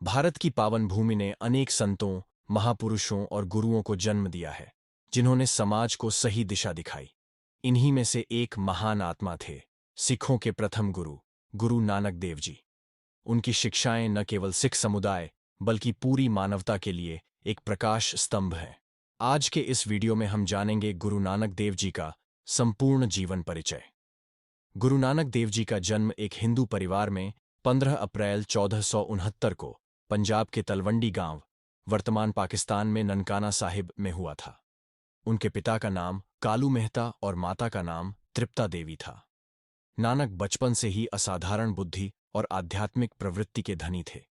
भारत की पावन भूमि ने अनेक संतों, महापुरुषों और गुरुओं को जन्म दिया है, जिन्होंने समाज को सही दिशा दिखाई। इन्हीं में से एक महान आत्मा थे, सिखों के प्रथम गुरु, गुरु नानक देव जी। उनकी शिक्षाएं न केवल सिख समुदाय, बल्कि पूरी मानवता के लिए एक प्रकाश स्तंभ हैं। आज के इस वीडियो में हम जानेंगे गुरु नानक देव जी का संपूर्ण जीवन परिचय। गुरु नानक देव जी का जन्म एक हिंदू परिवार में 15 अप्रैल 1469 को पंजाब के तलवंडी गांव, वर्तमान पाकिस्तान में ननकाना साहिब में हुआ था। उनके पिता का नाम कालू मेहता और माता का नाम तृप्ता देवी था। नानक बचपन से ही असाधारण बुद्धि और आध्यात्मिक प्रवृत्ति के धनी थे।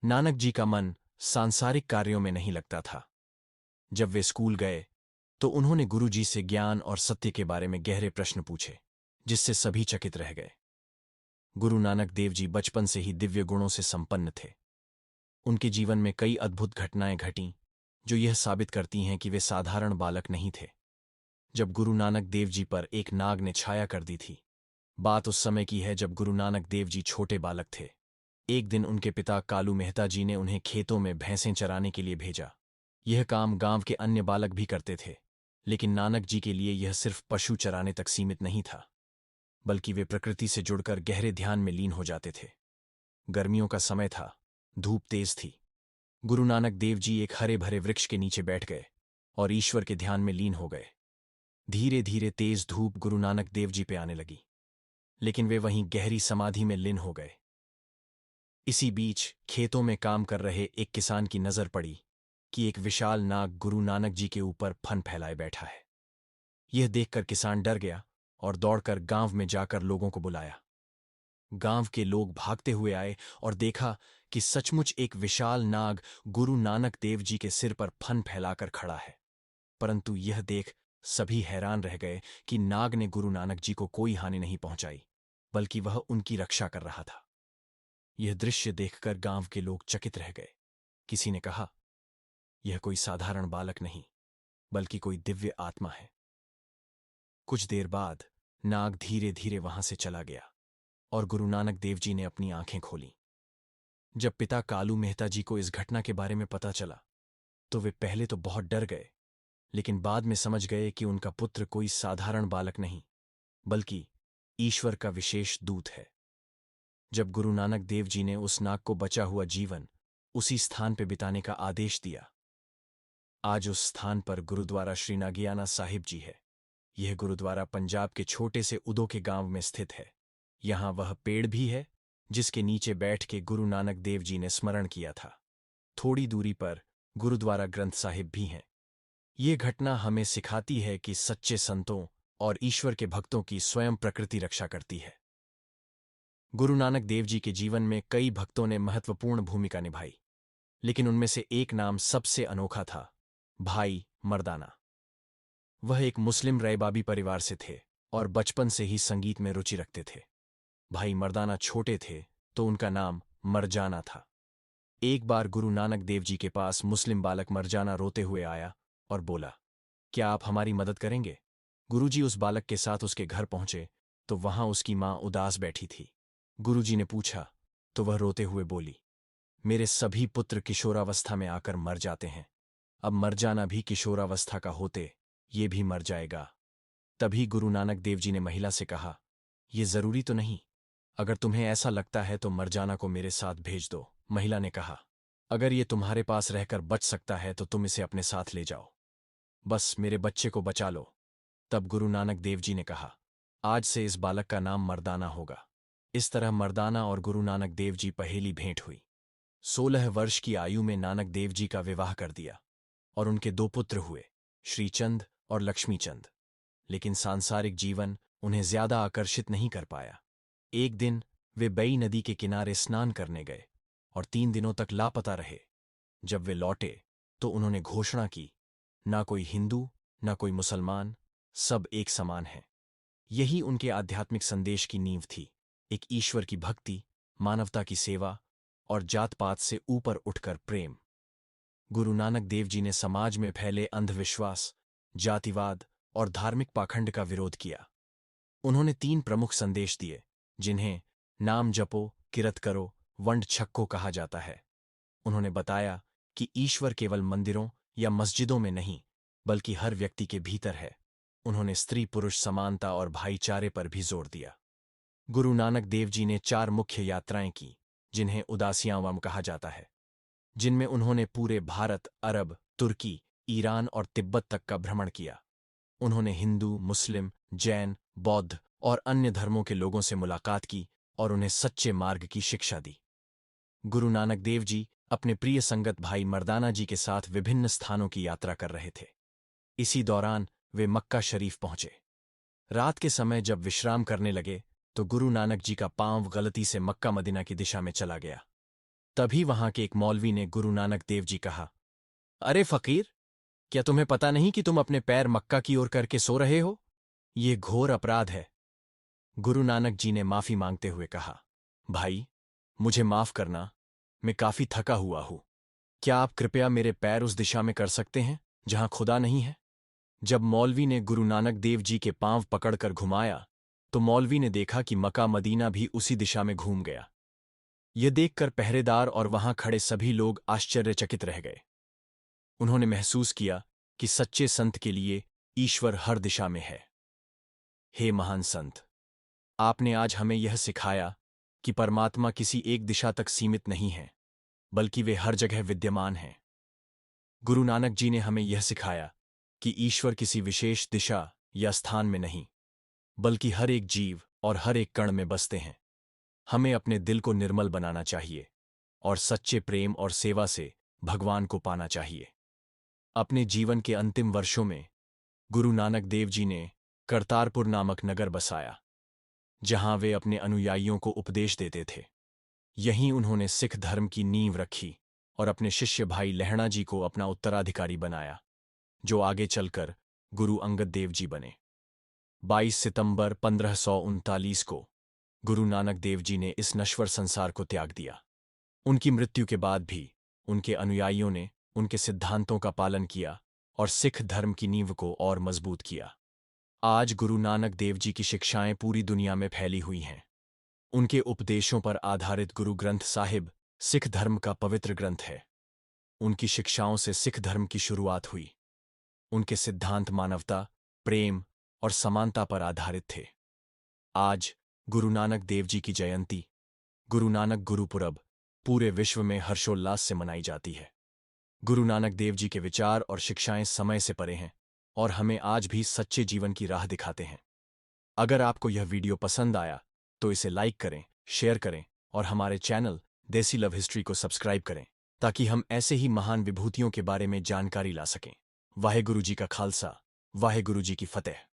नानक जी का मन सांसारिक कार्यों में नहीं लगता था। जब वे स्कूल गए तो उन्होंने गुरुजी से ज्ञान और सत्य के बारे में गहरे प्रश्न पूछे, जिससे सभी चकित रह गए। गुरु नानक देव जी बचपन से ही दिव्य गुणों से संपन्न थे। उनके जीवन में कई अद्भुत घटनाएं घटीं, जो यह साबित करती हैं कि वे साधारण बालक नहीं थे। जब गुरु नानक देव जी पर एक नाग ने छाया कर दी थी। बात उस समय की है जब गुरु नानक देव जी छोटे बालक थे। एक दिन उनके पिता कालू मेहता जी ने उन्हें खेतों में भैंसें चराने के लिए भेजा। यह काम गांव के अन्य बालक भी करते थे, लेकिन नानक जी के लिए यह सिर्फ पशु चराने तक सीमित नहीं था, बल्कि वे प्रकृति से जुड़कर गहरे ध्यान में लीन हो जाते थे। गर्मियों का समय था, धूप तेज थी। गुरु नानक देव जी एक हरे भरे वृक्ष के नीचे बैठ गए और ईश्वर के ध्यान में लीन हो गए। धीरे धीरे तेज धूप गुरु नानक देव जी पे आने लगी, लेकिन वे वहीं गहरी समाधि में लीन हो गए। इसी बीच खेतों में काम कर रहे एक किसान की नजर पड़ी कि एक विशाल नाग गुरु नानक जी के ऊपर फन फैलाए बैठा है। यह देखकर किसान डर गया और दौड़कर गांव में जाकर लोगों को बुलाया। गांव के लोग भागते हुए आए और देखा कि सचमुच एक विशाल नाग गुरु नानक देव जी के सिर पर फन फैलाकर खड़ा है। परंतु यह देख सभी हैरान रह गए कि नाग ने गुरु नानक जी को कोई हानि नहीं पहुंचाई, बल्कि वह उनकी रक्षा कर रहा था। यह दृश्य देखकर गांव के लोग चकित रह गए। किसी ने कहा, यह कोई साधारण बालक नहीं, बल्कि कोई दिव्य आत्मा है। कुछ देर बाद नाग धीरे धीरे वहां से चला गया और गुरु नानक देव जी ने अपनी आंखें खोलीं। जब पिता कालू मेहता जी को इस घटना के बारे में पता चला तो वे पहले तो बहुत डर गए, लेकिन बाद में समझ गए कि उनका पुत्र कोई साधारण बालक नहीं, बल्कि ईश्वर का विशेष दूत है। जब गुरु नानक देव जी ने उस नाग को बचा हुआ जीवन उसी स्थान पर बिताने का आदेश दिया। आज उस स्थान पर गुरुद्वारा श्री नागियाना साहिब जी है। यह गुरुद्वारा पंजाब के छोटे से उदो के गांव में स्थित है। यहां वह पेड़ भी है जिसके नीचे बैठ के गुरु नानक देव जी ने स्मरण किया था। थोड़ी दूरी पर गुरुद्वारा ग्रंथ साहिब भी हैं। ये घटना हमें सिखाती है कि सच्चे संतों और ईश्वर के भक्तों की स्वयं प्रकृति रक्षा करती है। गुरु नानक देव जी के जीवन में कई भक्तों ने महत्वपूर्ण भूमिका निभाई, लेकिन उनमें से एक नाम सबसे अनोखा था, भाई मर्दाना। वह एक मुस्लिम रैबाबी परिवार से थे और बचपन से ही संगीत में रुचि रखते थे। भाई मर्दाना छोटे थे तो उनका नाम मरजाना था। एक बार गुरु नानक देव जी के पास मुस्लिम बालक मरजाना रोते हुए आया और बोला, क्या आप हमारी मदद करेंगे? गुरुजी उस बालक के साथ उसके घर पहुंचे तो वहां उसकी मां उदास बैठी थी। गुरुजी ने पूछा तो वह रोते हुए बोली, मेरे सभी पुत्र किशोरावस्था में आकर मर जाते हैं, अब मरजाना भी किशोरावस्था का होते ये भी मर जाएगा। तभी गुरु नानक देव जी ने महिला से कहा, यह जरूरी तो नहीं, अगर तुम्हें ऐसा लगता है तो मरजाना को मेरे साथ भेज दो। महिला ने कहा, अगर ये तुम्हारे पास रहकर बच सकता है तो तुम इसे अपने साथ ले जाओ, बस मेरे बच्चे को बचा लो। तब गुरु नानक देव जी ने कहा, आज से इस बालक का नाम मर्दाना होगा। इस तरह मर्दाना और गुरु नानक देव जी पहली भेंट हुई। 16 वर्ष की आयु में नानक देव जी का विवाह कर दिया और उनके 2 पुत्र हुए, श्रीचंद और लक्ष्मीचंद। लेकिन सांसारिक जीवन उन्हें ज्यादा आकर्षित नहीं कर पाया। एक दिन वे बई नदी के किनारे स्नान करने गए और 3 दिनों तक लापता रहे। जब वे लौटे तो उन्होंने घोषणा की, ना कोई हिंदू ना कोई मुसलमान, सब एक समान है। यही उनके आध्यात्मिक संदेश की नींव थी, एक ईश्वर की भक्ति, मानवता की सेवा और जात पात से ऊपर उठकर प्रेम। गुरु नानक देव जी ने समाज में फैले अंधविश्वास, जातिवाद और धार्मिक पाखंड का विरोध किया। उन्होंने 3 प्रमुख संदेश दिए, जिन्हें नाम जपो, किरत करो, वंड छक्को कहा जाता है। उन्होंने बताया कि ईश्वर केवल मंदिरों या मस्जिदों में नहीं, बल्कि हर व्यक्ति के भीतर है। उन्होंने स्त्री पुरुष समानता और भाईचारे पर भी जोर दिया। गुरु नानक देव जी ने 4 मुख्य यात्राएं की, जिन्हें उदासियां कहा जाता है, जिनमें उन्होंने पूरे भारत, अरब, तुर्की, ईरान और तिब्बत तक का भ्रमण किया। उन्होंने हिंदू, मुस्लिम, जैन, बौद्ध और अन्य धर्मों के लोगों से मुलाकात की और उन्हें सच्चे मार्ग की शिक्षा दी। गुरु नानक देव जी अपने प्रिय संगत भाई मर्दाना जी के साथ विभिन्न स्थानों की यात्रा कर रहे थे। इसी दौरान वे मक्का शरीफ पहुंचे। रात के समय जब विश्राम करने लगे तो गुरु नानक जी का पांव गलती से मक्का मदीना की दिशा में चला गया। तभी वहां के एक मौलवी ने गुरु नानक देव जी कहा, अरे फकीर, क्या तुम्हें पता नहीं कि तुम अपने पैर मक्का की ओर करके सो रहे हो? ये घोर अपराध है। गुरु नानक जी ने माफी मांगते हुए कहा, भाई, मुझे माफ करना, मैं काफी थका हुआ हूं। क्या आप कृपया मेरे पैर उस दिशा में कर सकते हैं जहां खुदा नहीं है? जब मौलवी ने गुरु नानक देव जी के पांव पकड़कर घुमाया तो मौलवी ने देखा कि मक्का मदीना भी उसी दिशा में घूम गया। यह देखकर पहरेदार और वहां खड़े सभी लोग आश्चर्यचकित रह गए। उन्होंने महसूस किया कि सच्चे संत के लिए ईश्वर हर दिशा में है। हे महान संत, आपने आज हमें यह सिखाया कि परमात्मा किसी एक दिशा तक सीमित नहीं है, बल्कि वे हर जगह विद्यमान हैं। गुरु नानक जी ने हमें यह सिखाया कि ईश्वर किसी विशेष दिशा या स्थान में नहीं, बल्कि हर एक जीव और हर एक कण में बसते हैं। हमें अपने दिल को निर्मल बनाना चाहिए और सच्चे प्रेम और सेवा से भगवान को पाना चाहिए। अपने जीवन के अंतिम वर्षों में गुरु नानक देव जी ने करतारपुर नामक नगर बसाया, जहां वे अपने अनुयायियों को उपदेश देते थे। यहीं उन्होंने सिख धर्म की नींव रखी और अपने शिष्य भाई लहणा जी को अपना उत्तराधिकारी बनाया, जो आगे चलकर गुरु अंगद देव जी बने। 22 सितंबर 1539 को गुरु नानक देव जी ने इस नश्वर संसार को त्याग दिया। उनकी मृत्यु के बाद भी उनके अनुयायियों ने उनके सिद्धांतों का पालन किया और सिख धर्म की नींव को और मजबूत किया। आज गुरु नानक देव जी की शिक्षाएं पूरी दुनिया में फैली हुई हैं। उनके उपदेशों पर आधारित गुरु ग्रंथ साहिब सिख धर्म का पवित्र ग्रंथ है। उनकी शिक्षाओं से सिख धर्म की शुरुआत हुई। उनके सिद्धांत मानवता, प्रेम और समानता पर आधारित थे। आज गुरु नानक देव जी की जयंती, गुरु नानक गुरुपुरब, पूरे विश्व में हर्षोल्लास से मनाई जाती है। गुरु नानक देव जी के विचार और शिक्षाएं समय से परे हैं और हमें आज भी सच्चे जीवन की राह दिखाते हैं। अगर आपको यह वीडियो पसंद आया तो इसे लाइक करें, शेयर करें और हमारे चैनल देसी लव हिस्ट्री को सब्सक्राइब करें, ताकि हम ऐसे ही महान विभूतियों के बारे में जानकारी ला सकें। वाहेगुरु जी का खालसा, वाहेगुरु जी की फतेह।